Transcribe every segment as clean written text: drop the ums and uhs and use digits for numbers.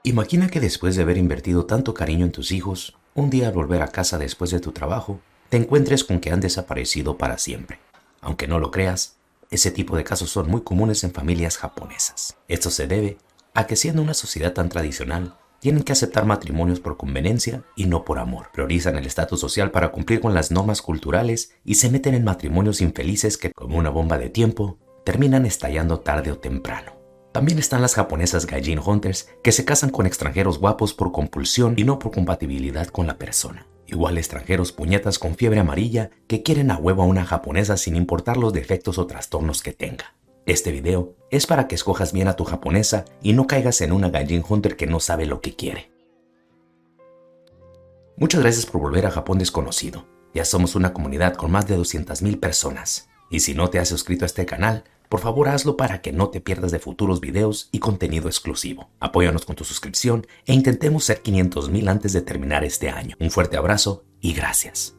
Imagina que después de haber invertido tanto cariño en tus hijos, un día al volver a casa después de tu trabajo, te encuentres con que han desaparecido para siempre. Aunque no lo creas, ese tipo de casos son muy comunes en familias japonesas. Esto se debe a que, siendo una sociedad tan tradicional, tienen que aceptar matrimonios por conveniencia y no por amor. Priorizan el estatus social para cumplir con las normas culturales y se meten en matrimonios infelices que, como una bomba de tiempo, terminan estallando tarde o temprano. También están las japonesas Gaijin Hunters, que se casan con extranjeros guapos por compulsión y no por compatibilidad con la persona. Igual extranjeros puñetas con fiebre amarilla que quieren a huevo a una japonesa sin importar los defectos o trastornos que tenga. Este video es para que escojas bien a tu japonesa y no caigas en una Gaijin Hunter que no sabe lo que quiere. Muchas gracias por volver a Japón Desconocido. Ya somos una comunidad con más de 200,000 personas. Y si no te has suscrito a este canal, por favor hazlo para que no te pierdas de futuros videos y contenido exclusivo. Apóyanos con tu suscripción e intentemos ser 500,000 antes de terminar este año. Un fuerte abrazo y gracias.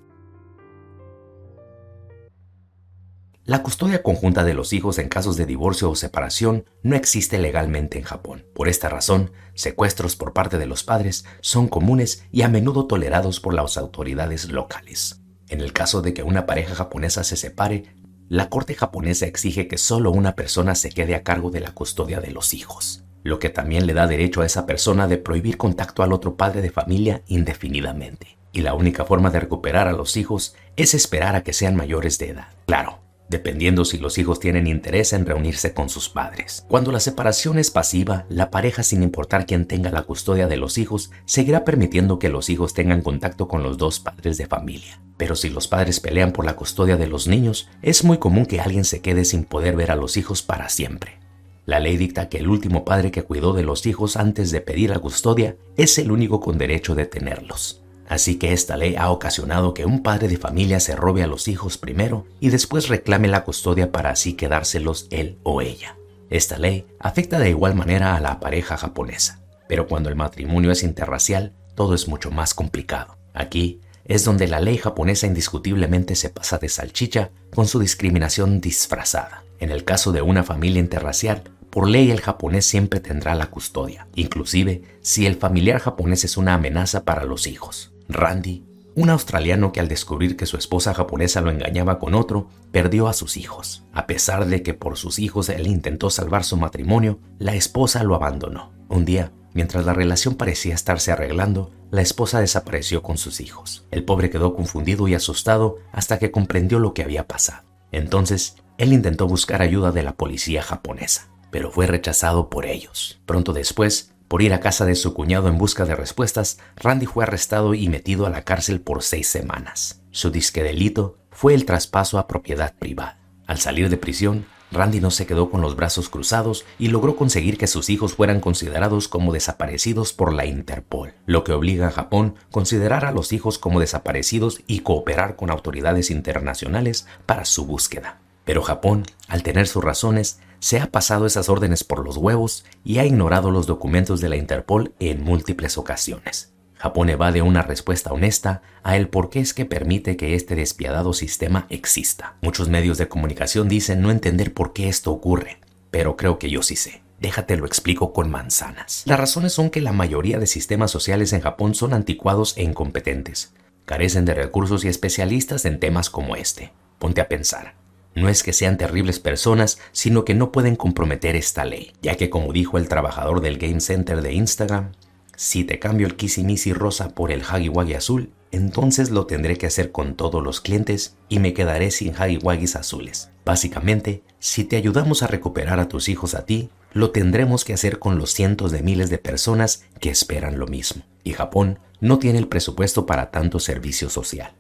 La custodia conjunta de los hijos en casos de divorcio o separación no existe legalmente en Japón. Por esta razón, secuestros por parte de los padres son comunes y a menudo tolerados por las autoridades locales. En el caso de que una pareja japonesa se separe, la corte japonesa exige que solo una persona se quede a cargo de la custodia de los hijos, lo que también le da derecho a esa persona de prohibir contacto al otro padre de familia indefinidamente. Y la única forma de recuperar a los hijos es esperar a que sean mayores de edad. Claro, dependiendo si los hijos tienen interés en reunirse con sus padres. Cuando la separación es pasiva, la pareja, sin importar quién tenga la custodia de los hijos, seguirá permitiendo que los hijos tengan contacto con los dos padres de familia. Pero si los padres pelean por la custodia de los niños, es muy común que alguien se quede sin poder ver a los hijos para siempre. La ley dicta que el último padre que cuidó de los hijos antes de pedir la custodia es el único con derecho de tenerlos. Así que esta ley ha ocasionado que un padre de familia se robe a los hijos primero y después reclame la custodia para así quedárselos él o ella. Esta ley afecta de igual manera a la pareja japonesa, pero cuando el matrimonio es interracial, todo es mucho más complicado. Aquí es donde la ley japonesa indiscutiblemente se pasa de salchicha con su discriminación disfrazada. En el caso de una familia interracial, por ley el japonés siempre tendrá la custodia, inclusive si el familiar japonés es una amenaza para los hijos. Randy, un australiano que al descubrir que su esposa japonesa lo engañaba con otro, perdió a sus hijos. A pesar de que por sus hijos él intentó salvar su matrimonio, la esposa lo abandonó. Un día, mientras la relación parecía estarse arreglando, la esposa desapareció con sus hijos. El pobre quedó confundido y asustado hasta que comprendió lo que había pasado. Entonces, él intentó buscar ayuda de la policía japonesa, pero fue rechazado por ellos. Pronto después, por ir a casa de su cuñado en busca de respuestas, Randy fue arrestado y metido a la cárcel por 6 semanas. Su disque delito fue el traspaso a propiedad privada. Al salir de prisión, Randy no se quedó con los brazos cruzados y logró conseguir que sus hijos fueran considerados como desaparecidos por la Interpol, lo que obliga a Japón a considerar a los hijos como desaparecidos y cooperar con autoridades internacionales para su búsqueda. Pero Japón, al tener sus razones, se ha pasado esas órdenes por los huevos y ha ignorado los documentos de la Interpol en múltiples ocasiones. Japón evade una respuesta honesta a el por qué es que permite que este despiadado sistema exista. Muchos medios de comunicación dicen no entender por qué esto ocurre, pero creo que yo sí sé. Déjate lo explico con manzanas. Las razones son que la mayoría de sistemas sociales en Japón son anticuados e incompetentes. Carecen de recursos y especialistas en temas como este. Ponte a pensar. No es que sean terribles personas, sino que no pueden comprometer esta ley, ya que, como dijo el trabajador del Game Center de Instagram, si te cambio el Kissy rosa por el Huggy Wuggy azul, entonces lo tendré que hacer con todos los clientes y me quedaré sin Huggy Wuggys azules. Básicamente, si te ayudamos a recuperar a tus hijos a ti, lo tendremos que hacer con los cientos de miles de personas que esperan lo mismo. Y Japón no tiene el presupuesto para tanto servicio social.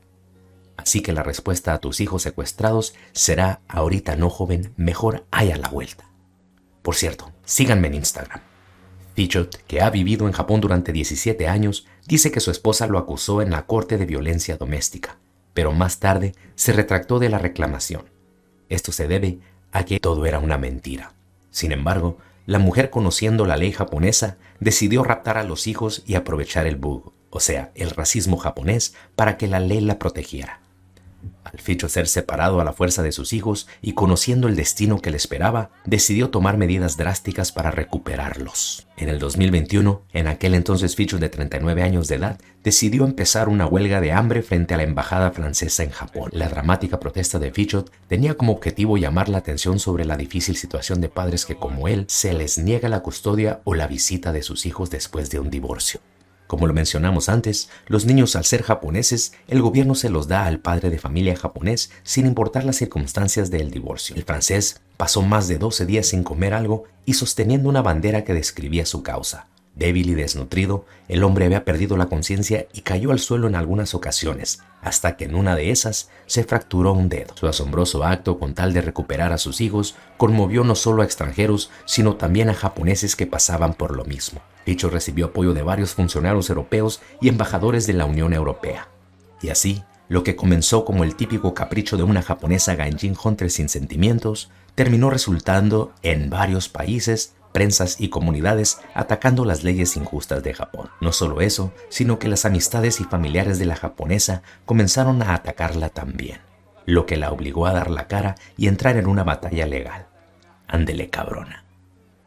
Así que la respuesta a tus hijos secuestrados será: ahorita no, joven, mejor hay a la vuelta. Por cierto, síganme en Instagram. Fichot, que ha vivido en Japón durante 17 años, dice que su esposa lo acusó en la corte de violencia doméstica, pero más tarde se retractó de la reclamación. Esto se debe a que todo era una mentira. Sin embargo, la mujer, conociendo la ley japonesa, decidió raptar a los hijos y aprovechar el bug, o sea, el racismo japonés, para que la ley la protegiera. Al Ficho ser separado a la fuerza de sus hijos y conociendo el destino que le esperaba, decidió tomar medidas drásticas para recuperarlos. En el 2021, en aquel entonces Ficho de 39 años de edad, decidió empezar una huelga de hambre frente a la embajada francesa en Japón. La dramática protesta de Ficho tenía como objetivo llamar la atención sobre la difícil situación de padres que, como él, se les niega la custodia o la visita de sus hijos después de un divorcio. Como lo mencionamos antes, los niños al ser japoneses, el gobierno se los da al padre de familia japonés sin importar las circunstancias del divorcio. El francés pasó más de 12 días sin comer algo y sosteniendo una bandera que describía su causa. Débil y desnutrido, el hombre había perdido la conciencia y cayó al suelo en algunas ocasiones, hasta que en una de esas se fracturó un dedo. Su asombroso acto con tal de recuperar a sus hijos conmovió no solo a extranjeros, sino también a japoneses que pasaban por lo mismo. Ficho recibió apoyo de varios funcionarios europeos y embajadores de la Unión Europea. Y así, lo que comenzó como el típico capricho de una japonesa gaijin hunter sin sentimientos, terminó resultando en varios países, prensas y comunidades atacando las leyes injustas de Japón. No solo eso, sino que las amistades y familiares de la japonesa comenzaron a atacarla también, lo que la obligó a dar la cara y entrar en una batalla legal. Ándele, cabrona.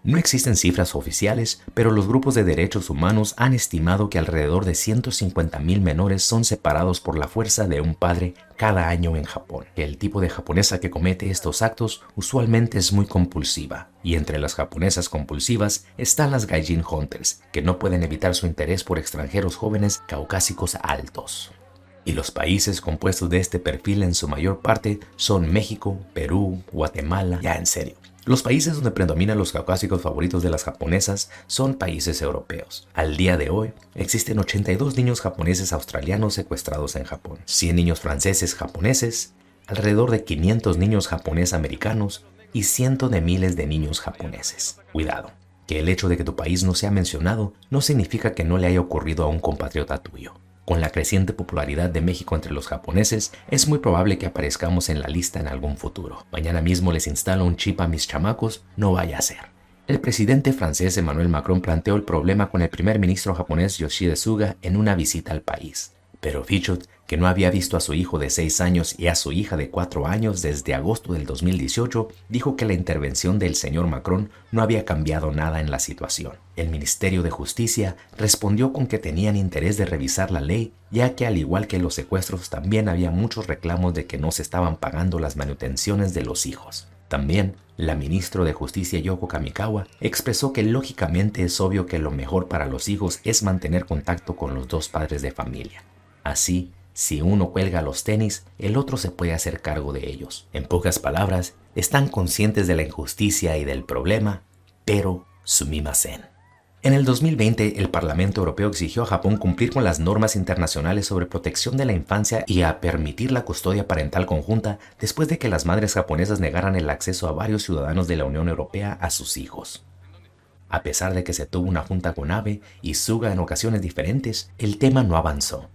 No existen cifras oficiales, pero los grupos de derechos humanos han estimado que alrededor de 150,000 menores son separados por la fuerza de un padre cada año en Japón. El tipo de japonesa que comete estos actos usualmente es muy compulsiva, y entre las japonesas compulsivas están las gaijin hunters, que no pueden evitar su interés por extranjeros jóvenes caucásicos altos. Y los países compuestos de este perfil en su mayor parte son México, Perú, Guatemala, ya en serio. Los países donde predominan los caucásicos favoritos de las japonesas son países europeos. Al día de hoy, existen 82 niños japoneses australianos secuestrados en Japón, 100 niños franceses japoneses, alrededor de 500 niños japonés americanos y cientos de miles de niños japoneses. Cuidado, que el hecho de que tu país no sea mencionado no significa que no le haya ocurrido a un compatriota tuyo. Con la creciente popularidad de México entre los japoneses, es muy probable que aparezcamos en la lista en algún futuro. Mañana mismo les instalo un chip a mis chamacos, no vaya a ser. El presidente francés Emmanuel Macron planteó el problema con el primer ministro japonés Yoshihide Suga en una visita al país. Pero Ficho, que no había visto a su hijo de 6 años y a su hija de 4 años desde agosto del 2018, dijo que la intervención del señor Macron no había cambiado nada en la situación. El Ministerio de Justicia respondió con que tenían interés de revisar la ley, ya que al igual que los secuestros también había muchos reclamos de que no se estaban pagando las manutenciones de los hijos. También, la ministra de Justicia Yoko Kamikawa expresó que lógicamente es obvio que lo mejor para los hijos es mantener contacto con los dos padres de familia. Así, si uno cuelga los tenis, el otro se puede hacer cargo de ellos. En pocas palabras, están conscientes de la injusticia y del problema, pero sumimasen. En el 2020, el Parlamento Europeo exigió a Japón cumplir con las normas internacionales sobre protección de la infancia y a permitir la custodia parental conjunta después de que las madres japonesas negaran el acceso a varios ciudadanos de la Unión Europea a sus hijos. A pesar de que se tuvo una junta con Abe y Suga en ocasiones diferentes, el tema no avanzó.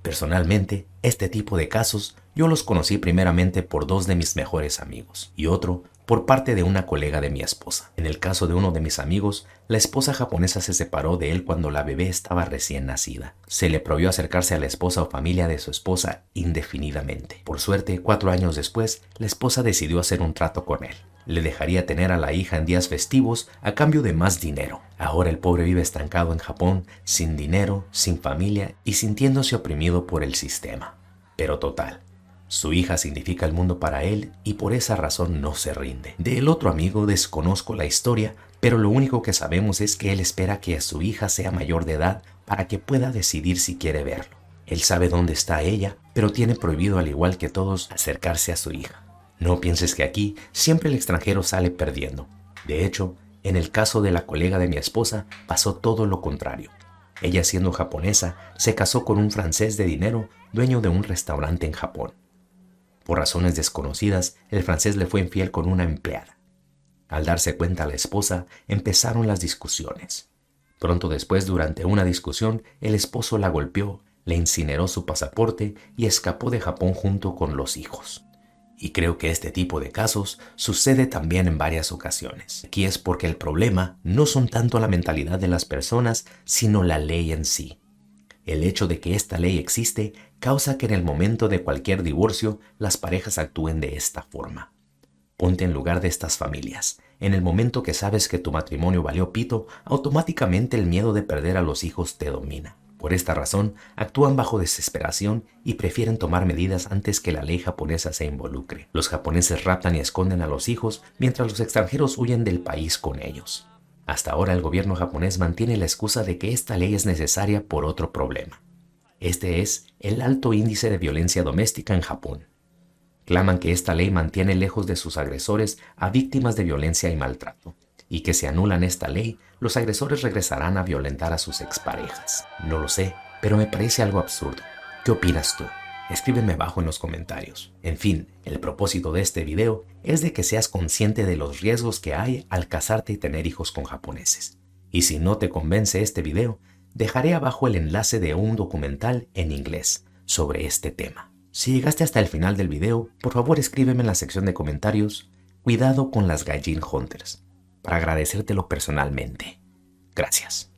Personalmente, este tipo de casos yo los conocí primeramente por 2 de mis mejores amigos y otro por parte de una colega de mi esposa. En el caso de uno de mis amigos, la esposa japonesa se separó de él cuando la bebé estaba recién nacida. Se le prohibió acercarse a la esposa o familia de su esposa indefinidamente. Por suerte, 4 años después, la esposa decidió hacer un trato con él. Le dejaría tener a la hija en días festivos a cambio de más dinero. Ahora el pobre vive estancado en Japón, sin dinero, sin familia y sintiéndose oprimido por el sistema. Pero total, su hija significa el mundo para él y por esa razón no se rinde. Del otro amigo desconozco la historia, pero lo único que sabemos es que él espera que su hija sea mayor de edad para que pueda decidir si quiere verlo. Él sabe dónde está ella, pero tiene prohibido al igual que todos acercarse a su hija. No pienses que aquí siempre el extranjero sale perdiendo. De hecho, en el caso de la colega de mi esposa pasó todo lo contrario. Ella, siendo japonesa, se casó con un francés de dinero, dueño de un restaurante en Japón. Por razones desconocidas, el francés le fue infiel con una empleada. Al darse cuenta la esposa, empezaron las discusiones. Pronto después, durante una discusión, el esposo la golpeó, le incineró su pasaporte y escapó de Japón junto con los hijos. Y creo que este tipo de casos sucede también en varias ocasiones. Aquí es porque el problema no son tanto la mentalidad de las personas, sino la ley en sí. El hecho de que esta ley existe causa que en el momento de cualquier divorcio las parejas actúen de esta forma. Ponte en lugar de estas familias. En el momento que sabes que tu matrimonio valió pito, automáticamente el miedo de perder a los hijos te domina. Por esta razón, actúan bajo desesperación y prefieren tomar medidas antes que la ley japonesa se involucre. Los japoneses raptan y esconden a los hijos mientras los extranjeros huyen del país con ellos. Hasta ahora el gobierno japonés mantiene la excusa de que esta ley es necesaria por otro problema. Este es el alto índice de violencia doméstica en Japón. Claman que esta ley mantiene lejos de sus agresores a víctimas de violencia y maltrato, y que si anulan esta ley, los agresores regresarán a violentar a sus exparejas. No lo sé, pero me parece algo absurdo. ¿Qué opinas tú? Escríbeme abajo en los comentarios. En fin, el propósito de este video es de que seas consciente de los riesgos que hay al casarte y tener hijos con japoneses. Y si no te convence este video, dejaré abajo el enlace de un documental en inglés sobre este tema. Si llegaste hasta el final del video, por favor escríbeme en la sección de comentarios "Cuidado con las Gaijin Hunters", para agradecértelo personalmente. Gracias.